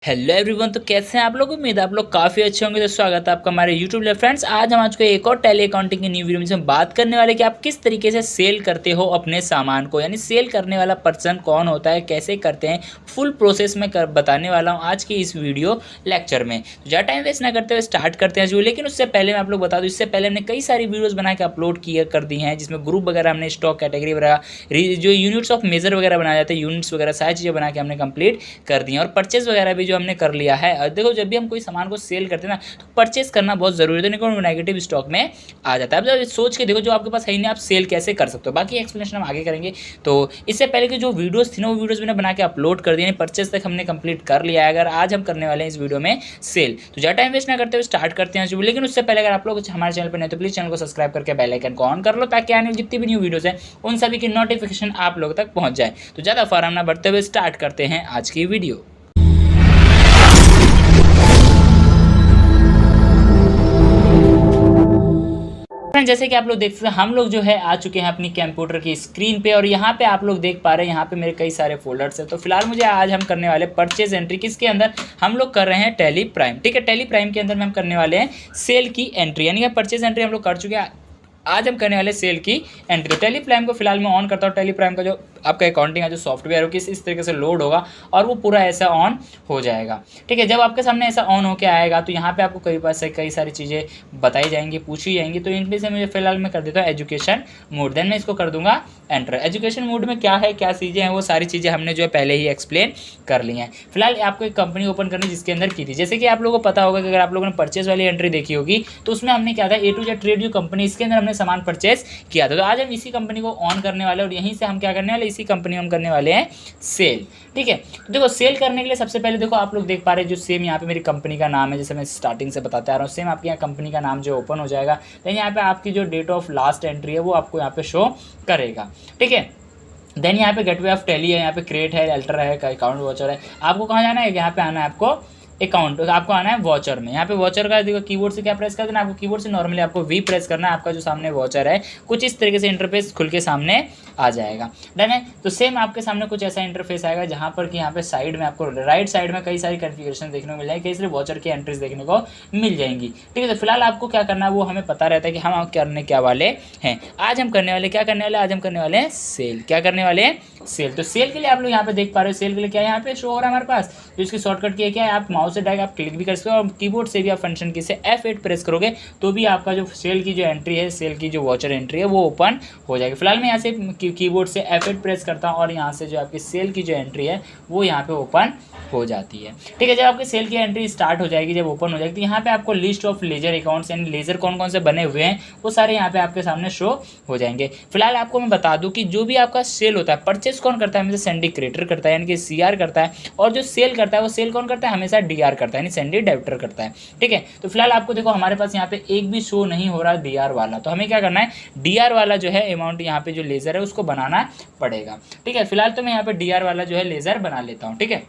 Hello everyone. तो कैसे हैं आप लोग? उम्मीद है आप लोग काफ़ी अच्छे होंगे। तो स्वागत है आपका हमारे यूट्यूब पे। फ्रेंड्स, आज हम चुके एक और टैली अकाउंटिंग की न्यू वीडियो में से बात करने वाले कि आप किस तरीके से सेल करते हो अपने सामान को, यानी सेल करने वाला पर्सन कौन होता है, कैसे करते हैं, फुल प्रोसेस में बताने वाला हूँ आज की इस वीडियो लेक्चर में। तो ज़्यादा टाइम वेस्ट ना करते हुए स्टार्ट करते हैं जो। लेकिन उससे पहले मैं आप लोग बता दूँ, इससे पहले हमने कई सारी वीडियोज़ बना के अपलोड किया कर दी हैं, जिसमें ग्रुप वगैरह हमने स्टॉक कैटेगरी वगैरह जो यूनिट्स ऑफ मेजर वगैरह बनाए जाते हैं, यूनिट्स वगैरह सारी चीज़ें बना के हमने कंप्लीट कर दी हैं। और परचेज वगैरह भी जो हमने कर लिया है। और देखो, जब भी हम कोई सामान को सेल करते हैं ना, तो परचेज करना बहुत जरूरी है, नहीं नेगेटिव स्टॉक में आ जाता है। अब सोच के देखो, जो आपके पास है नहीं, आप सेल कैसे कर सकते हो। बाकी एक्सप्लेनेशन हम आगे करेंगे। तो इससे पहले की जो वीडियोस थी ना, वो वीडियोस मैंने बना के अपलोड कर दिए, परचेज तक हमने कंप्लीट कर लिया है। अगर आज हम करने वाले हैं इस वीडियो में सेल, तो ज़्यादा टाइम वेस्ट ना करते हुए स्टार्ट करते हैं। लेकिन उससे पहले अगर आप लोग हमारे चैनल पर नहीं तो प्लीज़ चैनल को सब्सक्राइब करके बेल आइकन को ऑन कर लो, ताकि आने वाली जितनी भी न्यू वीडियोस हैं उन सभी की नोटिफिकेशन आप लोग तक पहुंच जाए। तो ज़्यादा फार्म ना बढ़ते हुए स्टार्ट करते हैं आज की वीडियो। जैसे कि आप लोग देख सकते हैं, हम लोग जो है आ चुके हैं अपनी कंप्यूटर की स्क्रीन पे। और यहाँ पे आप लोग देख पा रहे हैं, यहाँ पे मेरे कई सारे फोल्डर्स हैं। तो फिलहाल मुझे आज हम करने वाले परचेज एंट्री, किसके अंदर हम लोग कर रहे हैं, टैली प्राइम। ठीक है, टैली प्राइम के अंदर में हम करने वाले हैं सेल की एंट्री, यानी कि परचेज एंट्री हम लोग कर चुके हैं। आज हम करने वाले सेल की एंट्री। तो टैली प्राइम को फिलहाल मैं ऑन करता हूँ। टैली प्राइम का जो आपका अकाउंटिंग का जो सॉफ्टवेयर हो, किस इस तरीके से लोड होगा और वो पूरा ऐसा ऑन हो जाएगा। ठीक है, जब आपके सामने ऐसा ऑन होकर आएगा, तो यहाँ पे आपको कई सारी चीज़ें बताई जाएंगी, पूछी जाएंगी। तो इनमें से मुझे फिलहाल मैं कर देता हूँ एजुकेशन मोड। देन मैं इसको कर दूंगा एंटर। एजुकेशन मोड में क्या है, क्या चीज़ें हैं, वो सारी चीज़ें हमने जो है पहले ही एक्सप्लेन कर ली हैं। फिलहाल आपको एक कंपनी ओपन करनी, जिसके अंदर की थी। जैसे कि आप लोगों को पता होगा कि अगर आप लोगों ने परचेज वाली एंट्री देखी होगी, तो उसमें हमने क्या था, ए टू जेड ट्रेड जो कंपनी, इसके अंदर हमने सामान परचेज किया था। तो आज हम इसी कंपनी को ऑन करने वाले, और यहीं से हम क्या करने वाले, इसी कंपनी में हम करने वाले हैं सेल। ठीक है, तो देखो सेल करने के लिए सबसे पहले देखो, आप लोग देख पा रहे हैं जो सेम यहाँ पे मेरी कंपनी का नाम है, जैसे मैं स्टार्टिंग से बताता आ रहा हूँ, सेम आपके यहाँ कंपनी का नाम जो ओपन हो जाएगा। देन यहाँ पे आपकी जो डेट ऑफ लास्ट एंट्री है वो आपको यहाँ पे शो करेगा। ठीक है, देन यहाँ पे गेटवे ऑफ टैली है, यहाँ पे क्रिएट है, अल्टर है, अकाउंट वॉचर है। आपको कहाँ जाना है, यहाँ पे आना है आपको अकाउंट, तो आपको आना है वॉचर में। यहाँ पे वॉचर का देखो, कीबोर्ड से क्या प्रेस कर देना, आपको कीबोर्ड से नॉर्मली आपको वी प्रेस करना है। आपका जो सामने वॉचर है कुछ इस तरीके से इंटरफेस खुल के सामने आ जाएगा। डन है, तो सेम आपके सामने कुछ ऐसा इंटरफेस आएगा, जहाँ पर कि यहाँ पे साइड में आपको राइट साइड में कई सारी कॉन्फ़िगरेशन देखने को मिल जाएगी, कई सारे वॉचर की एंट्रीज देखने को मिल जाएंगी। ठीक है, तो फिलहाल आपको क्या करना है वो हमें पता रहता है कि हम करने क्या वाले हैं। आज हम करने वाले, क्या करने वाले, आज हम करने वाले हैं सेल। क्या करने वाले हैं, सेल। तो सेल के लिए आप लोग यहाँ पे देख पा रहे हो, सेल के लिए क्या यहाँ पे शो हो रहा है हमारे पास। तो इसकी शॉर्टकट की क्या है, आप माउस से डायरेक्ट आप क्लिक भी कर सकते हो, और कीबोर्ड से भी आप फंक्शन की से F8 प्रेस करोगे तो भी आपका जो सेल की जो एंट्री है, सेल की जो वॉचर एंट्री है, वो ओपन हो जाएगी। फिलहाल मैं यहाँ से कीबोर्ड से F8 प्रेस करता हूँ, और यहाँ से जो आपकी सेल की जो एंट्री है वो यहाँ पे ओपन हो जाती है। ठीक है, जब आपकी सेल की एंट्री स्टार्ट हो जाएगी, जब ओपन हो जाएगी, तो यहाँ पे आपको लिस्ट ऑफ लेजर अकाउंट्स, यानी लेजर कौन कौन से बने हुए हैं वो सारे यहाँ पे आपके सामने शो हो जाएंगे। फिलहाल आपको मैं बता दूं कि जो भी आपका सेल होता है, परचेस कौन करता है, हमेशा सेंडी क्रेडिटर करता है, यानी कि CR करता है। और जो सेल करता है वो सेल कौन करता है, हमेशा DR करता है, यानी सेंडी डेबिटर करता है। ठीक है, तो फिलहाल आपको देखो, हमारे पास यहाँ पे एक भी शो नहीं हो रहा DR वाला। तो हमें क्या करना है, DR वाला जो है अमाउंट, यहाँ पे जो लेजर है उसको बनाना पड़ेगा। ठीक है, फिलहाल तो मैं यहाँ पे DR वाला जो है लेजर बना लेता हूँ। ठीक है,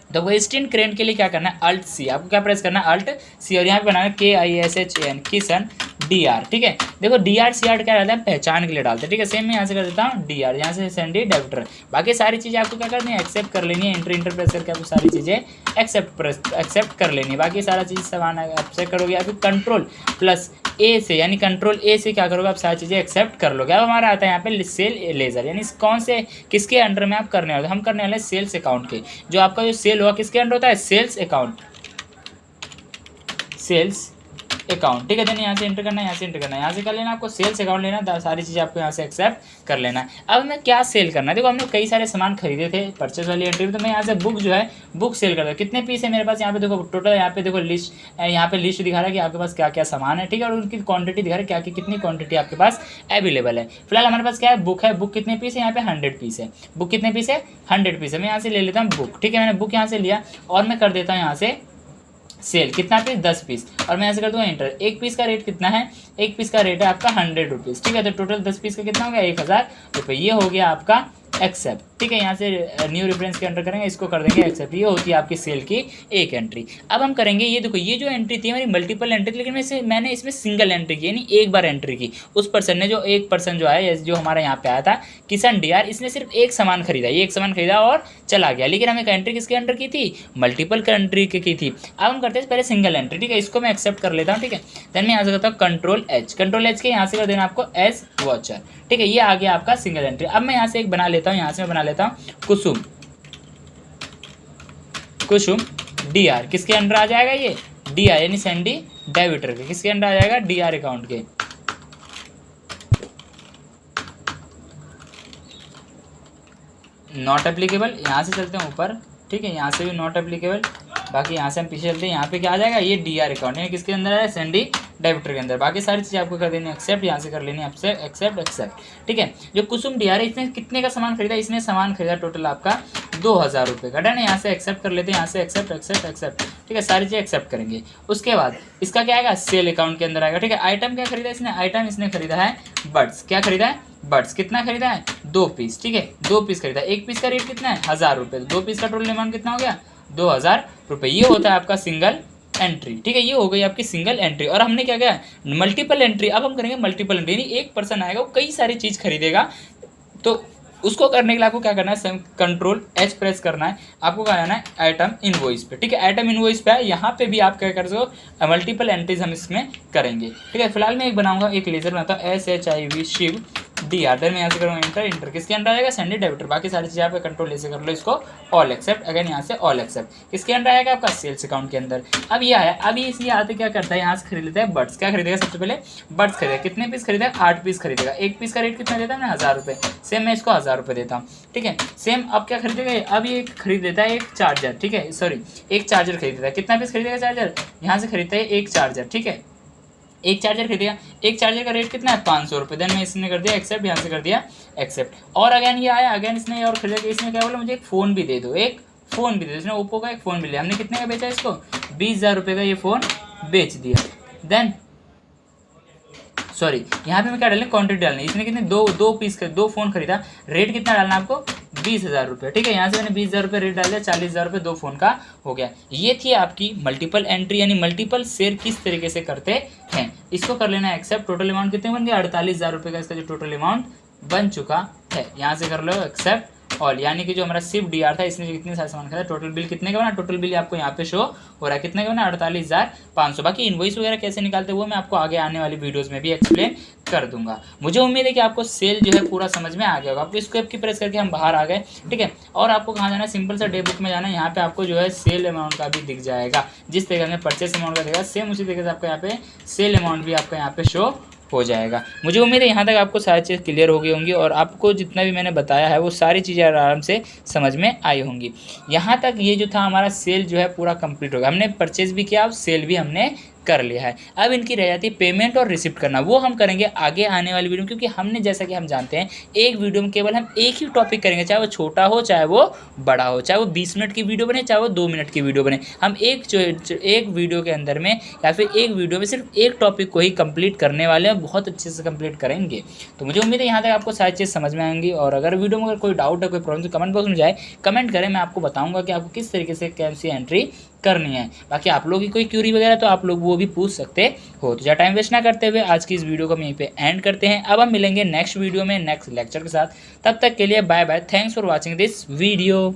तो वेस्टर्न क्रेन के लिए क्या करना है, Alt C। आपको क्या प्रेस करना है, Alt C, और यहाँ पे बनाना है KISHAN, किशन DR। ठीक है, देखो DR CR क्या रहता है, पहचान के लिए डालते हैं। ठीक है, सेम मैं यहाँ से कर देता हूँ DR, यहाँ से सेंडी डेबिटर। बाकी सारी चीज़ें आपको क्या करनी है, एक्सेप्ट कर लेनी है। इंटर प्रेस करके आपको सारी चीज़ें एक्सेप्ट कर लेनी है। बाकी सारा चीज़ सामान एक्सेप्ट करोगे, या फिर Ctrl+A से, यानी Ctrl+A से क्या करोगे, आप सारी चीज़ें एक्सेप्ट कर लोगे। अब हमारा आता है यहाँ पे सेल लेजर, यानी कौन से, किसके अंडर में आप करने वाले, हम करने वाले सेल्स अकाउंट के। जो आपका जो सेल हुआ किसके अंडर होता है, सेल्स अकाउंट, सेल्स अकाउंट। ठीक है, देन यहाँ से एंटर करना है, यहाँ से एंटर करना है, यहाँ से कर लेना, आपको सेल्स अकाउंट लेना, सारी चीज़ें आपको यहाँ से एक्सेप्ट कर लेना है। अब हमें क्या सेल करना है, देखो हमने कई सारे सामान खरीदे थे परचेज वाली एंट्री में। तो मैं यहाँ से बुक जो है बुक सेल करता हूँ। कितने पीस है मेरे पास, यहाँ पे देखो टोटल, यहाँ पे देखो लिस्ट, यहाँ पे लिस्ट दिखा रहा है कि आपके पास क्या क्या सामान है। ठीक है, और उनकी क्वांटिटी दिखा रहा है, क्या की कितनी क्वांटिटी आपके पास अवेलेबल है। फिलहाल हमारे पास क्या है, बुक है। बुक कितने पीस है, यहाँ पे 100 पीस है। बुक कितने पीस है, 100 पीस है। मैं यहाँ से ले लेता हूँ बुक। ठीक है, मैंने बुक यहाँ से लिया, और मैं कर देता हूँ यहाँ से सेल। कितना पीस, 10 पीस। और मैं ऐसे कर दूँगा इंटर। एक पीस का रेट कितना है, एक पीस का रेट है आपका 100 रुपीज़, ठीक है। तो टोटल 10 पीस का कितना हो गया, 1000 रुपये। ये हो गया आपका एक्सेप्ट, ठीक है। यहाँ से न्यू रेफरेंस के एंटर करेंगे, इसको कर देंगे एक्सेप्ट। ये होती है आपकी सेल की एक एंट्री। अब हम करेंगे, ये देखो ये जो एंट्री थी हमारी मल्टीपल एंट्री, लेकिन मैंने इसमें सिंगल एंट्री की, यानी एक बार एंट्री की। उस पर्सन ने जो एक पर्सन जो आया, जो हमारा यहाँ पे आया था किशन डीआर, इसने सिर्फ एक सामान खरीदा, ये एक सामान खरीदा और चला गया। लेकिन हमें एंट्री किसके अंडर की थी, मल्टीपल एंट्री की थी। अब हम करते हैं पहले सिंगल एंट्री, ठीक है। इसको मैं एक्सेप्ट कर लेता हूँ, ठीक है। देन मैं यहाँ से करता हूँ कंट्रोल एच के यहाँ से कर देना आपको एज वॉचर, ठीक है। ये आ गया आपका सिंगल एंट्री। अब मैं यहाँ से एक बना लेता हूँ, यहाँ से मैं बना लेता हूँ कुसुम डीआर। किसके अंडर आ जाएगा ये, डीआर यानी सैंडी डेबिटर के। किसके अंडर आ जाएगा, डीआर अकाउंट के। नॉट एप्लीकेबल, यहाँ से चलते हैं ऊपर, ठीक है। यहाँ से भी नॉट एप्लीकेबल। बाकी यहाँ से हम पीछे चलते हैं, यहाँ पे क्या आ जाएगा, ये डीआर अकाउंट है, किसके अंदर है, सैंडी डेबिटर के अंदर। बाकी सारी चीज़ें आपको कर देनी है एक्सेप्ट, यहाँ से कर लेनी है आपसे एक्सेप्ट, ठीक है। जो कुसुम डीआर है, इसने कितने का सामान खरीदा, इसने सामान खरीदा टोटल आपका 2000 रुपये का। डन है, यहाँ से एक्सेप्ट कर लेते हैं, यहाँ से एक्सेप्ट, ठीक है। सारी चीज़ें एक्सेप्ट करेंगे। उसके बाद इसका क्या आएगा, सेल अकाउंट के अंदर आएगा, ठीक है। आइटम क्या खरीदा इसने, आइटम इसने खरीदा है बड्स। क्या खरीदा है, बड्स। कितना खरीदा है, 2 पीस, ठीक है। 2 पीस खरीदा, एक पीस का रेट कितना है, 1000 रुपये। 2 पीस का टोटल अमाउंट कितना हो गया, 2000 रुपये। ये होता है आपका सिंगल एंट्री, ठीक है। ये हो गई आपकी सिंगल एंट्री। और हमने क्या किया, मल्टीपल एंट्री। अब हम करेंगे मल्टीपल एंट्री, यानी एक पर्सन आएगा वो कई सारी चीज़ खरीदेगा, तो उसको करने के लिए आपको क्या करना है, कंट्रोल एच प्रेस करना है। आपको क्या करना है, आइटम इनवॉइस पे, ठीक है। आइटम इनवॉइस पे है, यहाँ पे भी आप क्या कर सको, मल्टीपल एंट्रीज हम इसमें करेंगे, ठीक है। फिलहाल मैं एक बनाऊंगा, एक लेजर बनाता हूँ, SHIV शिव डीआर। देन मैं यहाँ से करूँगा इंटर किसके अंदर आएगा, सैंडी डेबिटर। बाकी सारी चीज़ें आप कंट्रोल ऐसे कर लो, इसको ऑल एक्सेप्ट, अगेन यहाँ से ऑल एक्सेप्ट। किसके अंदर आएगा, आपका सेल्स अकाउंट के अंदर। अब ये आया, अब ये इसलिए आते क्या करता है, यहाँ से खरीद लेता है बड्स। क्या खरीदेगा, सबसे पहले बड्स खरीदेगा। कितने पीस खरीदेगा, 8 पीस खरीदेगा। एक पीस का रेट कितना देता है, 1000 रुपये। सेम मैं इसको 1000 रुपये देता हूँ, ठीक है। सेम अब क्या खरीदेगा, अब ये खरीद लेता है एक चार्जर, ठीक है। सॉरी, एक चार्जर खरीद लेता है। कितना पीस खरीदेगा चार्जर, यहाँ से खरीदता है एक चार्जर, ठीक है। एक चार्जर खरीदेगा, एक चार्जर का रेट कितना है, 500 रुपये। देन मैं इसने कर दिया एक्सेप्ट, यहाँ से कर दिया एक्सेप्ट। और अगेन ये आया, अगेन इसने और खरीदा, इसने क्या बोला, मुझे एक फ़ोन भी दे दो, एक फ़ोन भी दे दो। इसने ओप्पो का एक फ़ोन भी लिया। हमने कितने का बेचा इसको, 20,000 रुपये का ये फ़ोन बेच दिया। देन सॉरी, यहाँ पे मैं क्या डालना, क्वांटिटी डालनी। इसने कितने, दो पीस का 2 फ़ोन खरीदा। रेट कितना डालना आपको, 20,000 रुपये, ठीक है। यहाँ से मैंने 20,000 रुपये रेट डाल दिया, 40,000 रुपये 2 फ़ोन का हो गया। ये थी आपकी मल्टीपल एंट्री, यानी मल्टीपल शेयर किस तरीके से करते हैं। इसको कर लेना एक्सेप्ट। टोटल अमाउंट कितने बन गया, 48,000 रुपये का इसका जो टोटल अमाउंट बन चुका है। यहाँ से कर लो एक्सेप्ट ऑल, यानी कि जो हमारा सिर्फ डीआर था, इसने जो कितने सारे सामान खरीदा, टोटल बिल कितने का बना, टोटल बिल आपको यहाँ पे शो हो रहा है, कितने का बना, 48,500। बाकी इनवॉइस वगैरह कैसे निकालते हैं वो मैं आपको आगे आने वाली वीडियोस में भी एक्सप्लेन कर दूंगा। मुझे उम्मीद है कि आपको सेल जो है पूरा समझ में आ गया होगा। आपको इसको एप की प्रेस करके हम बाहर आ गए, ठीक है। और आपको कहाँ जाना है, सिंपल सा डे बुक में जाना है। यहाँ पे आपको जो है सेल अमाउंट का भी दिख जाएगा, जिस तरीके से परचेस अमाउंट का दिखेगा, सेम उसी तरीके से आपको यहाँ पे सेल अमाउंट भी आपका यहाँ पे शो हो जाएगा। मुझे उम्मीद है यहाँ तक आपको सारी चीज़ क्लियर हो गई होंगी और आपको जितना भी मैंने बताया है वो सारी चीज़ें आराम से समझ में आई होंगी। यहाँ तक ये जो था हमारा सेल जो है पूरा कंप्लीट हो गया। हमने परचेज भी किया और सेल भी हमने कर लिया है। अब इनकी रह जाती है पेमेंट और रिसिप्ट करना, वो हम करेंगे आगे आने वाली वीडियो में, क्योंकि हमने जैसा कि हम जानते हैं एक वीडियो में केवल हम एक ही टॉपिक करेंगे, चाहे वो छोटा हो चाहे वो बड़ा हो, चाहे वो 20 मिनट की वीडियो बने चाहे वो 2 मिनट की वीडियो बने। हम एक वीडियो के अंदर में या फिर एक वीडियो में सिर्फ एक टॉपिक को ही कंप्लीट करने वाले हैं, बहुत अच्छे से कंप्लीट करेंगे। तो मुझे उम्मीद है यहाँ तक आपको सारी चीज़ समझ में आएंगी। और अगर वीडियो में अगर कोई डाउट है, कोई प्रॉब्लम, तो कमेंट बॉक्स में जाए, कमेंट करें, मैं आपको बताऊँगा कि आपको किस तरीके से कैसी एंट्री करनी है। बाकी आप लोगों की कोई क्यूरी वगैरह तो आप लोग वो भी पूछ सकते हो। तो ज़्यादा टाइम वेस्ट ना करते हुए आज की इस वीडियो को हम यहीं पे एंड करते हैं। अब हम मिलेंगे नेक्स्ट वीडियो में नेक्स्ट लेक्चर के साथ। तब तक के लिए bye bye, thanks for watching this video.